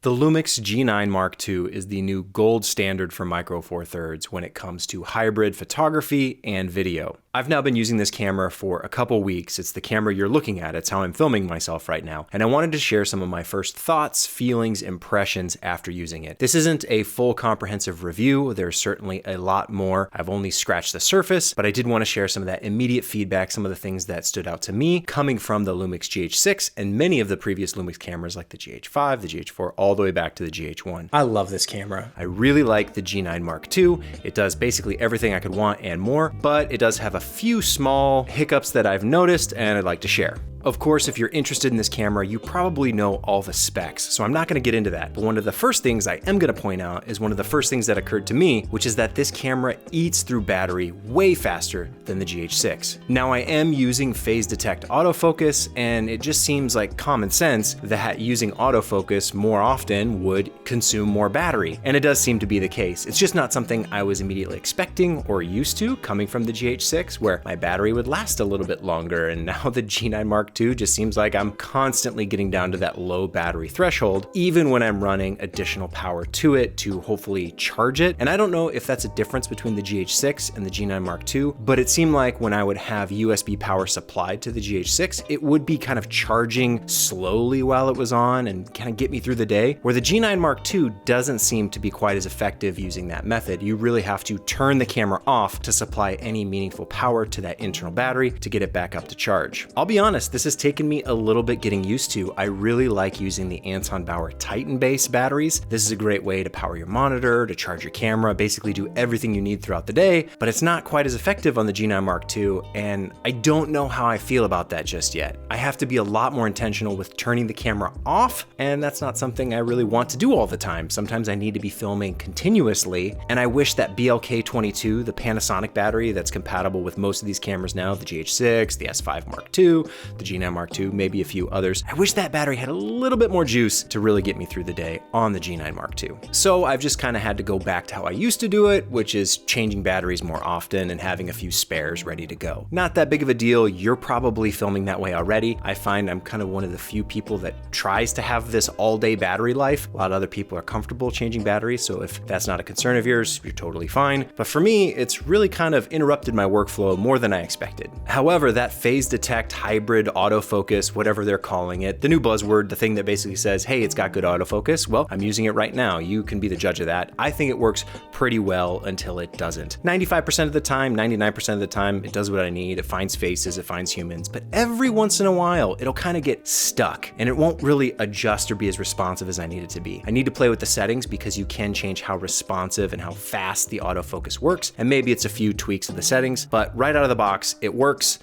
The Lumix G9 Mark II is the new gold standard for Micro Four Thirds when it comes to hybrid photography and video. I've now been using this camera for a couple weeks. It's the camera you're looking at. It's how I'm filming myself right now. And I wanted to share some of my first thoughts, feelings, impressions after using it. This isn't a full comprehensive review. There's certainly a lot more. I've only scratched the surface, but I did want to share some of that immediate feedback, some of the things that stood out to me coming from the Lumix GH6 and many of the previous Lumix cameras like the GH5, the GH4, all the way back to the GH1. I love this camera. I really like the G9 Mark II. It does basically everything I could want and more, but it does have a few small hiccups that I've noticed and I'd like to share. Of course, if you're interested in this camera, you probably know all the specs, so I'm not gonna get into that. But one of the first things I am gonna point out is one of the first things that occurred to me, which is that this camera eats through battery way faster than the GH6. Now I am using phase detect autofocus, and it just seems like common sense that using autofocus more often would consume more battery. And it does seem to be the case. It's just not something I was immediately expecting or used to coming from the GH6, where my battery would last a little bit longer, and now the G9 Mark II just seems like I'm constantly getting down to that low battery threshold, even when I'm running additional power to it to hopefully charge it. And I don't know if that's a difference between the GH6 and the G9 Mark II, but it seemed like when I would have USB power supplied to the GH6, it would be kind of charging slowly while it was on and kind of get me through the day, where the G9 Mark II doesn't seem to be quite as effective using that method. You really have to turn the camera off to supply any meaningful power to that internal battery to get it back up to charge. I'll be honest, this has taken me a little bit getting used to. I really like using the Anton Bauer Titan base batteries. This is a great way to power your monitor, to charge your camera, basically do everything you need throughout the day, but it's not quite as effective on the G9 Mark II, and I don't know how I feel about that just yet. I have to be a lot more intentional with turning the camera off, and that's not something I really want to do all the time. Sometimes I need to be filming continuously, and I wish that BLK22, the Panasonic battery that's compatible with most of these cameras now, the GH6, the S5 Mark II, the G9 Mark II, maybe a few others. I wish that battery had a little bit more juice to really get me through the day on the G9 Mark II. So I've just kind of had to go back to how I used to do it, which is changing batteries more often and having a few spares ready to go. Not that big of a deal. You're probably filming that way already. I find I'm kind of one of the few people that tries to have this all-day battery life. A lot of other people are comfortable changing batteries, so if that's not a concern of yours, you're totally fine. But for me, it's really kind of interrupted my workflow more than I expected. However, that phase detect hybrid autofocus, whatever they're calling it, the new buzzword, the thing that basically says, hey, it's got good autofocus, well, I'm using it right now. You can be the judge of that. I think it works pretty well until it doesn't. 95% of the time, 99% of the time, it does what I need. It finds faces, it finds humans, but every once in a while, it'll kind of get stuck and it won't really adjust or be as responsive as I need it to be. I need to play with the settings because you can change how responsive and how fast the autofocus works, and maybe it's a few tweaks of the settings, but right out of the box, it works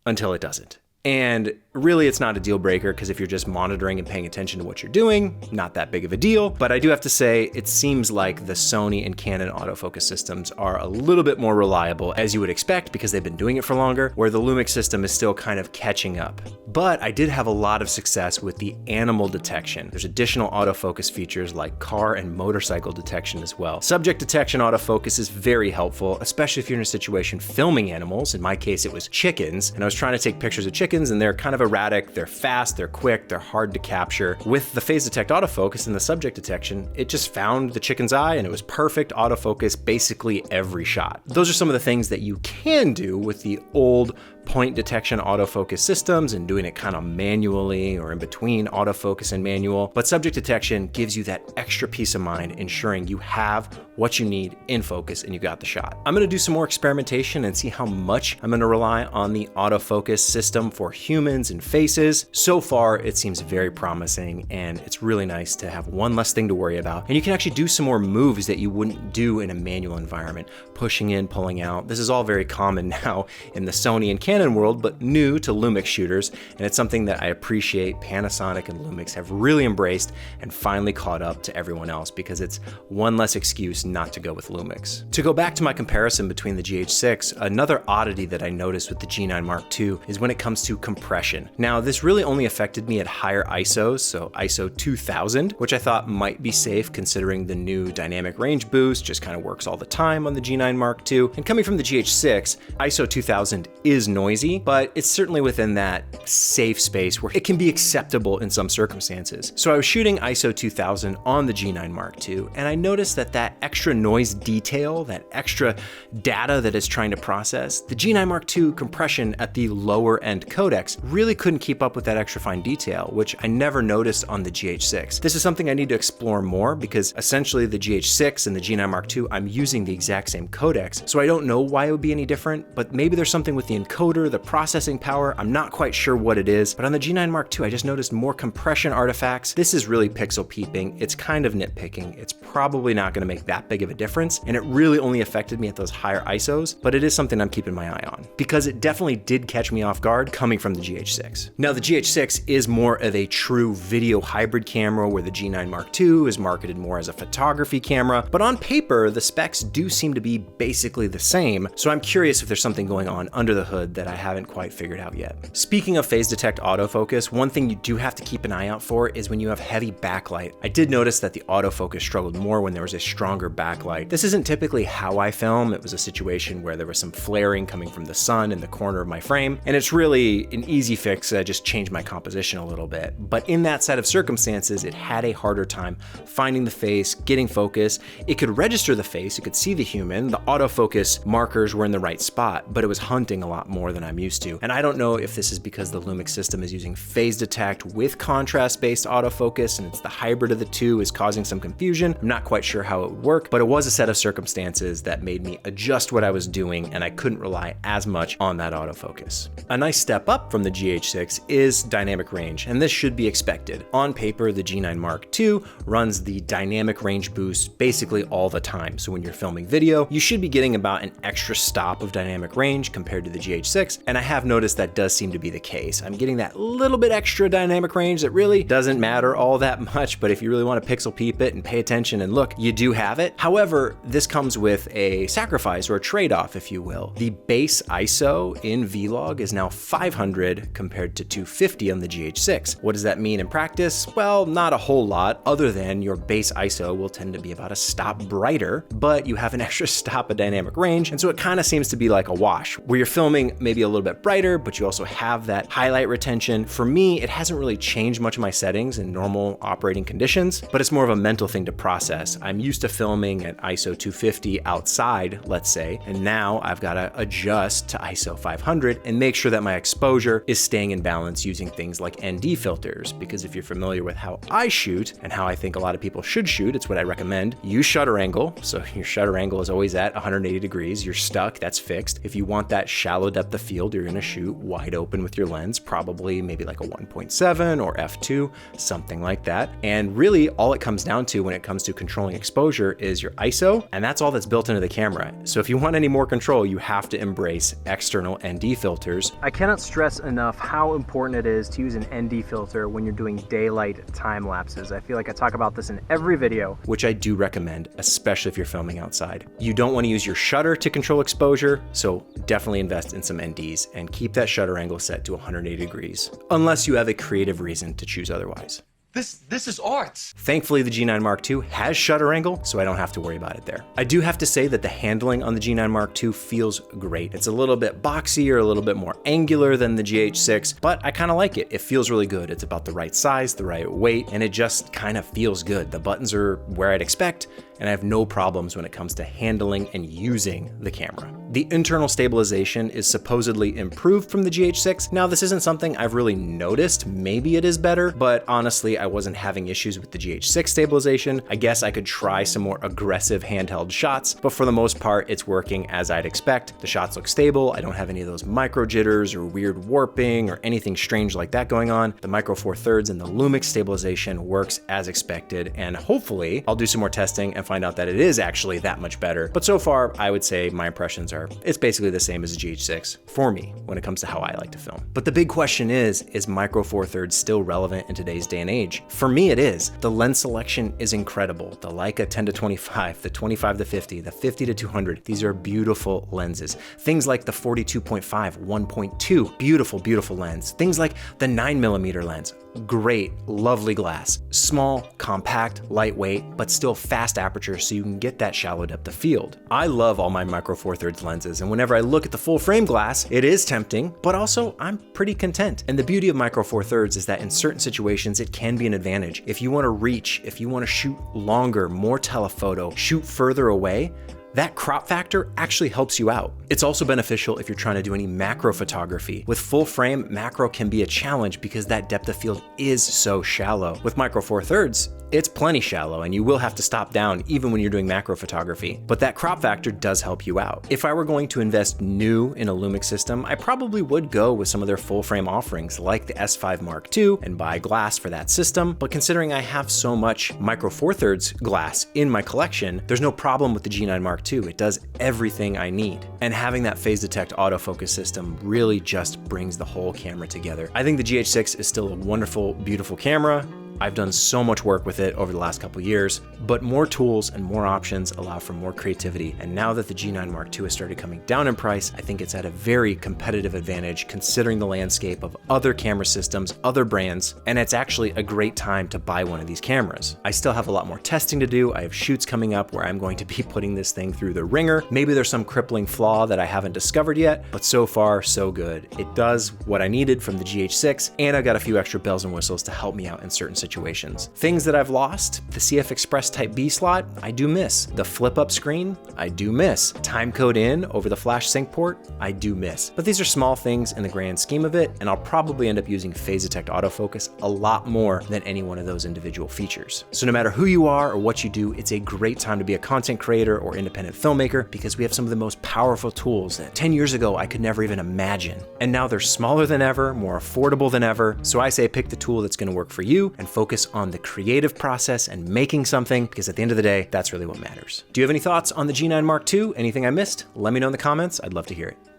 until it doesn't. And really, it's not a deal breaker because if you're just monitoring and paying attention to what you're doing, not that big of a deal. But I do have to say, it seems like the Sony and Canon autofocus systems are a little bit more reliable, as you would expect, because they've been doing it for longer, where the Lumix system is still kind of catching up. But I did have a lot of success with the animal detection. There's additional autofocus features like car and motorcycle detection as well. Subject detection autofocus is very helpful, especially if you're in a situation filming animals. In my case, it was chickens, and I was trying to take pictures of chickens, and they're kind of erratic, they're fast, they're quick, they're hard to capture. With the phase detect autofocus and the subject detection, it just found the chicken's eye and it was perfect autofocus basically every shot. Those are some of the things that you can do with the old point detection autofocus systems and doing it kind of manually or in between autofocus and manual. But subject detection gives you that extra peace of mind, ensuring you have what you need in focus and you got the shot. I'm gonna do some more experimentation and see how much I'm gonna rely on the autofocus system for humans and faces. So far, it seems very promising, and it's really nice to have one less thing to worry about. And you can actually do some more moves that you wouldn't do in a manual environment. Pushing in, pulling out. This is all very common now in the Sony and Canon world, but new to Lumix shooters, and it's something that I appreciate Panasonic and Lumix have really embraced and finally caught up to everyone else, because it's one less excuse not to go with Lumix. To go back to my comparison between the GH6, another oddity that I noticed with the G9 Mark II is when it comes to compression. Now, this really only affected me at higher ISOs, so ISO 2000, which I thought might be safe considering the new dynamic range boost just kind of works all the time on the G9 Mark II. And coming from the GH6, ISO 2000 is normal noisy, but it's certainly within that safe space where it can be acceptable in some circumstances. So I was shooting ISO 2000 on the G9 Mark II, and I noticed that extra noise detail, that extra data that it's trying to process, the G9 Mark II compression at the lower end codecs really couldn't keep up with that extra fine detail, which I never noticed on the GH6. This is something I need to explore more because essentially the GH6 and the G9 Mark II, I'm using the exact same codecs, so I don't know why it would be any different, but maybe there's something with the encoder, the processing power, I'm not quite sure what it is, but on the G9 Mark II, I just noticed more compression artifacts. This is really pixel peeping. It's kind of nitpicking. It's probably not gonna make that big of a difference, and it really only affected me at those higher ISOs, but it is something I'm keeping my eye on because it definitely did catch me off guard coming from the GH6. Now the GH6 is more of a true video hybrid camera where the G9 Mark II is marketed more as a photography camera, but on paper, the specs do seem to be basically the same, so I'm curious if there's something going on under the hood that I haven't quite figured out yet. Speaking of phase detect autofocus, one thing you do have to keep an eye out for is when you have heavy backlight. I did notice that the autofocus struggled more when there was a stronger backlight. This isn't typically how I film. It was a situation where there was some flaring coming from the sun in the corner of my frame, and it's really an easy fix. I just changed my composition a little bit. But in that set of circumstances, it had a harder time finding the face, getting focus. It could register the face, it could see the human, the autofocus markers were in the right spot, but it was hunting a lot more than I'm used to. And I don't know if this is because the Lumix system is using phase detect with contrast-based autofocus, and it's the hybrid of the two is causing some confusion. I'm not quite sure how it would work, but it was a set of circumstances that made me adjust what I was doing, and I couldn't rely as much on that autofocus. A nice step up from the GH6 is dynamic range, and this should be expected. On paper, the G9 Mark II runs the dynamic range boost basically all the time. So when you're filming video, you should be getting about an extra stop of dynamic range compared to the GH6, and I have noticed that does seem to be the case. I'm getting that little bit extra dynamic range that really doesn't matter all that much, but if you really want to pixel peep it and pay attention and look, you do have it. However, this comes with a sacrifice or a trade-off, if you will. The base ISO in Vlog is now 500 compared to 250 on the GH6. What does that mean in practice? Well, not a whole lot, other than your base ISO will tend to be about a stop brighter, but you have an extra stop of dynamic range, and so it kind of seems to be like a wash, where you're filming maybe a little bit brighter, but you also have that highlight retention. For me, it hasn't really changed much of my settings in normal operating conditions, but it's more of a mental thing to process. I'm used to filming at ISO 250 outside, let's say, and now I've got to adjust to ISO 500 and make sure that my exposure is staying in balance using things like ND filters, because if you're familiar with how I shoot and how I think a lot of people should shoot, it's what I recommend. Use shutter angle, so your shutter angle is always at 180 degrees. You're stuck, that's fixed. If you want that shallow depth of field, you're gonna shoot wide open with your lens, probably maybe like a 1.7 or f2, something like that. And really all it comes down to when it comes to controlling exposure is your ISO, and that's all that's built into the camera. So if you want any more control, you have to embrace external ND filters. I cannot stress enough how important it is to use an ND filter when you're doing daylight time lapses. I feel like I talk about this in every video, which I do recommend, especially if you're filming outside. You don't want to use your shutter to control exposure, so definitely invest in some NDs and keep that shutter angle set to 180 degrees, unless you have a creative reason to choose otherwise. This is art. Thankfully, the G9 Mark II has shutter angle, so I don't have to worry about it there. I do have to say that the handling on the G9 Mark II feels great. It's a little bit boxier, a little bit more angular than the GH6, but I kind of like it. It feels really good. It's about the right size, the right weight, and it just kind of feels good. The buttons are where I'd expect, and I have no problems when it comes to handling and using the camera. The internal stabilization is supposedly improved from the GH6. Now, this isn't something I've really noticed. Maybe it is better, but honestly, I wasn't having issues with the GH6 stabilization. I guess I could try some more aggressive handheld shots, but for the most part, it's working as I'd expect. The shots look stable. I don't have any of those micro jitters or weird warping or anything strange like that going on. The micro four thirds and the Lumix stabilization works as expected, and hopefully I'll do some more testing and find out that it is actually that much better. But so far, I would say my impressions are, it's basically the same as a GH6 for me when it comes to how I like to film. But the big question is micro four thirds still relevant in today's day and age? For me, it is. The lens selection is incredible. The Leica 10-25, the 25-50, the 50-200, these are beautiful lenses. Things like the 42.5, 1.2, beautiful, beautiful lens. Things like the 9mm lens, great, lovely glass. Small, compact, lightweight, but still fast aperture so you can get that shallow depth of field. I love all my Micro Four Thirds lenses, and whenever I look at the full frame glass, it is tempting, but also I'm pretty content. And the beauty of Micro Four Thirds is that in certain situations, it can be an advantage. If you want to reach, if you want to shoot longer, more telephoto, shoot further away, that crop factor actually helps you out. It's also beneficial if you're trying to do any macro photography. With full frame, macro can be a challenge because that depth of field is so shallow. With Micro Four Thirds, it's plenty shallow and you will have to stop down even when you're doing macro photography, but that crop factor does help you out. If I were going to invest new in a Lumix system, I probably would go with some of their full frame offerings like the S5 Mark II and buy glass for that system, but considering I have so much Micro Four Thirds glass in my collection, there's no problem with the G9 Mark II. It does everything I need. And having that phase detect autofocus system really just brings the whole camera together. I think the GH6 is still a wonderful, beautiful camera. I've done so much work with it over the last couple years, but more tools and more options allow for more creativity. And now that the G9 Mark II has started coming down in price, I think it's at a very competitive advantage considering the landscape of other camera systems, other brands, and it's actually a great time to buy one of these cameras. I still have a lot more testing to do. I have shoots coming up where I'm going to be putting this thing through the ringer. Maybe there's some crippling flaw that I haven't discovered yet, but so far, so good. It does what I needed from the GH6, and I've got a few extra bells and whistles to help me out in certain situations. Things that I've lost, the CF Express Type B slot, I do miss. The flip up screen, I do miss. Time code in over the flash sync port, I do miss. But these are small things in the grand scheme of it, and I'll probably end up using phase detect autofocus a lot more than any one of those individual features. So no matter who you are or what you do, it's a great time to be a content creator or independent filmmaker because we have some of the most powerful tools that 10 years ago I could never even imagine. And now they're smaller than ever, more affordable than ever. So I say pick the tool that's gonna work for you and focus on the creative process and making something, because at the end of the day, that's really what matters. Do you have any thoughts on the G9 Mark II? Anything I missed? Let me know in the comments. I'd love to hear it.